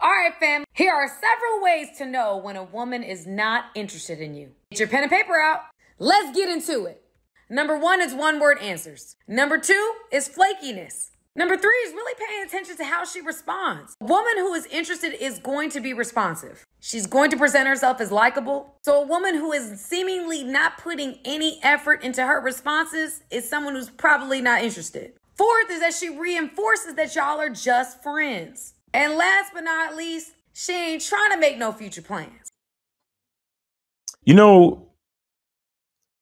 All right, fam, here are several ways to know when a woman is not interested in you. Get your pen and paper out. Let's get into it. Number 1 is one-word answers. Number 2 is flakiness. Number 3 is really paying attention to how she responds. A woman who is interested is going to be responsive. She's going to present herself as likable. So a woman who is seemingly not putting any effort into her responses is someone who's probably not interested. 4th is that she reinforces that y'all are just friends. And last but not least, she ain't trying to make no future plans. You know,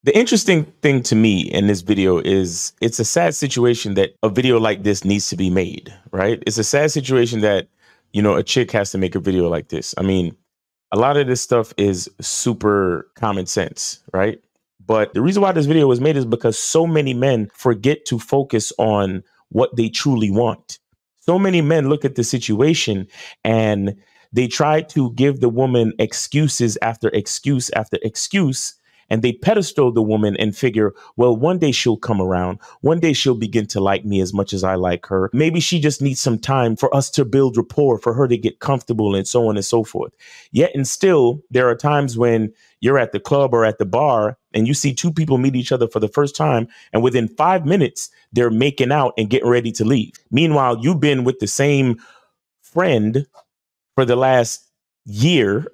the interesting thing to me in this video is it's a sad situation that a video like this needs to be made, right? It's a sad situation that, you know, a chick has to make a video like this. I mean, a lot of this stuff is super common sense, right? But the reason why this video was made is because so many men forget to focus on what they truly want. So many men look at the situation and they try to give the woman excuses after excuse after excuse, and they pedestal the woman and figure, well, one day she'll come around. One day she'll begin to like me as much as I like her. Maybe she just needs some time for us to build rapport, for her to get comfortable, and so on and so forth. Yet and still, there are times when you're at the club or at the bar and you see two people meet each other for the first time, and within 5 minutes, they're making out and getting ready to leave. Meanwhile, you've been with the same friend for the last year,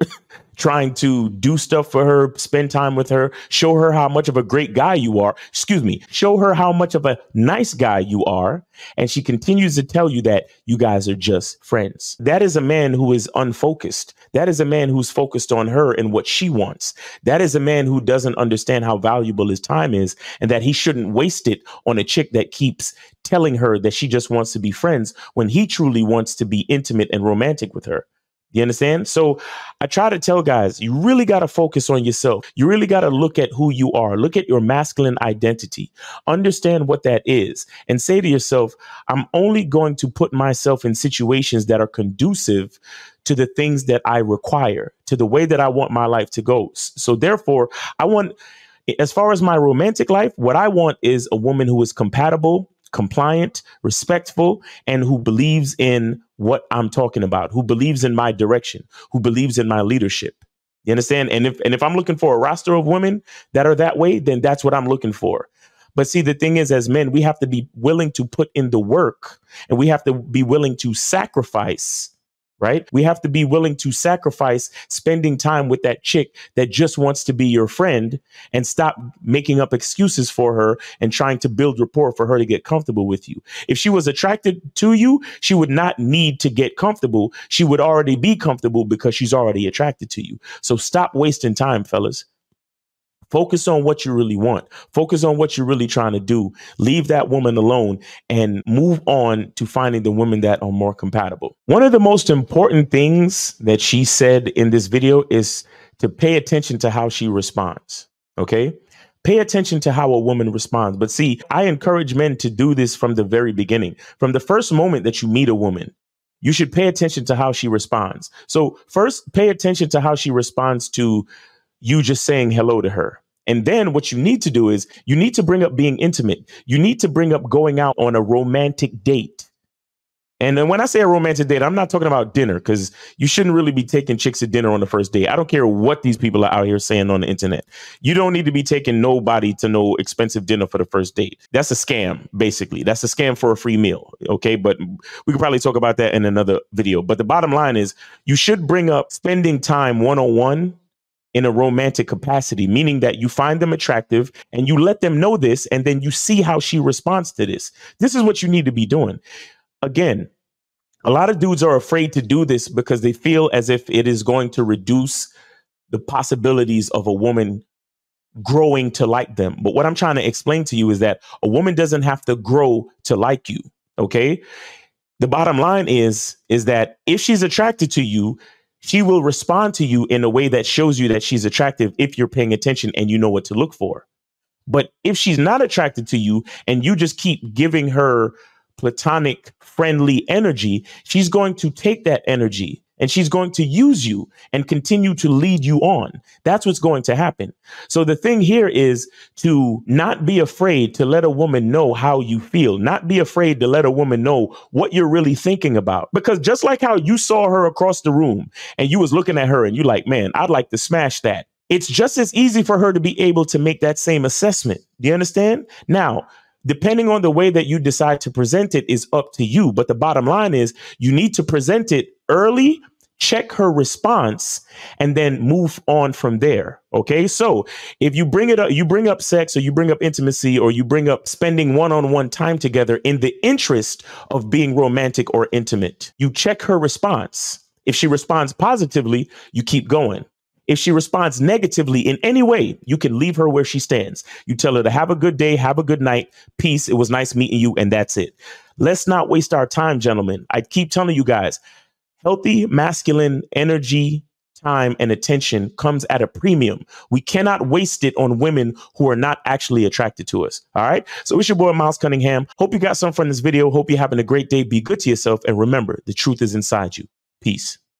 trying to do stuff for her, spend time with her, show her how much of a great guy you are. Excuse me, show her how much of a nice guy you are. And she continues to tell you that you guys are just friends. That is a man who is unfocused. That is a man who's focused on her and what she wants. That is a man who doesn't understand how valuable his time is and that he shouldn't waste it on a chick that keeps telling her that she just wants to be friends when he truly wants to be intimate and romantic with her. You understand? So I try to tell guys, you really got to focus on yourself. You really got to look at who you are. Look at your masculine identity. Understand what that is and say to yourself, I'm only going to put myself in situations that are conducive to the things that I require, to the way that I want my life to go. So therefore, I want, as far as my romantic life, what I want is a woman who is compatible, compliant, respectful, and who believes in what I'm talking about, who believes in my direction, who believes in my leadership. You understand? And if I'm looking for a roster of women that are that way, then that's what I'm looking for. But see, the thing is, as men, we have to be willing to put in the work, and we have to be willing to sacrifice. Right? We have to be willing to sacrifice spending time with that chick that just wants to be your friend and stop making up excuses for her and trying to build rapport for her to get comfortable with you. If she was attracted to you, she would not need to get comfortable. She would already be comfortable because she's already attracted to you. So stop wasting time, fellas. Focus on what you really want. Focus on what you're really trying to do. Leave that woman alone and move on to finding the women that are more compatible. One of the most important things that she said in this video is to pay attention to how she responds. Okay? Pay attention to how a woman responds. But see, I encourage men to do this from the very beginning. From the first moment that you meet a woman, you should pay attention to how she responds. So first, pay attention to how she responds to you just saying hello to her. And then what you need to do is you need to bring up being intimate. You need to bring up going out on a romantic date. And then when I say a romantic date, I'm not talking about dinner, because you shouldn't really be taking chicks to dinner on the first date. I don't care what these people are out here saying on the internet. You don't need to be taking nobody to no expensive dinner for the first date. That's a scam, basically. That's a scam for a free meal. OK, but we could probably talk about that in another video. But the bottom line is you should bring up spending time one-on-one in a romantic capacity, meaning that you find them attractive and you let them know this, and then you see how she responds to this. This is what you need to be doing. Again, a lot of dudes are afraid to do this because they feel as if it is going to reduce the possibilities of a woman growing to like them. But what I'm trying to explain to you is that a woman doesn't have to grow to like you. OK, the bottom line is that if she's attracted to you, she will respond to you in a way that shows you that she's attractive if you're paying attention and you know what to look for. But if she's not attracted to you and you just keep giving her platonic, friendly energy, she's going to take that energy and she's going to use you and continue to lead you on. That's what's going to happen. So the thing here is to not be afraid to let a woman know how you feel, not be afraid to let a woman know what you're really thinking about. Because just like how you saw her across the room and you was looking at her and you like, man, I'd like to smash that. It's just as easy for her to be able to make that same assessment. Do you understand? Now, depending on the way that you decide to present it is up to you. But the bottom line is you need to present it early, check her response, and then move on from there. OK, so if you bring it up, you bring up sex, or you bring up intimacy, or you bring up spending one-on-one time together in the interest of being romantic or intimate, you check her response. If she responds positively, you keep going. If she responds negatively in any way, you can leave her where she stands. You tell her to have a good day, have a good night, peace. It was nice meeting you, and that's it. Let's not waste our time, gentlemen. I keep telling you guys, healthy masculine energy, time, and attention comes at a premium. We cannot waste it on women who are not actually attracted to us. All right. So it's your boy, Miles Cunningham. Hope you got something from this video. Hope you're having a great day. Be good to yourself. And remember, the truth is inside you. Peace.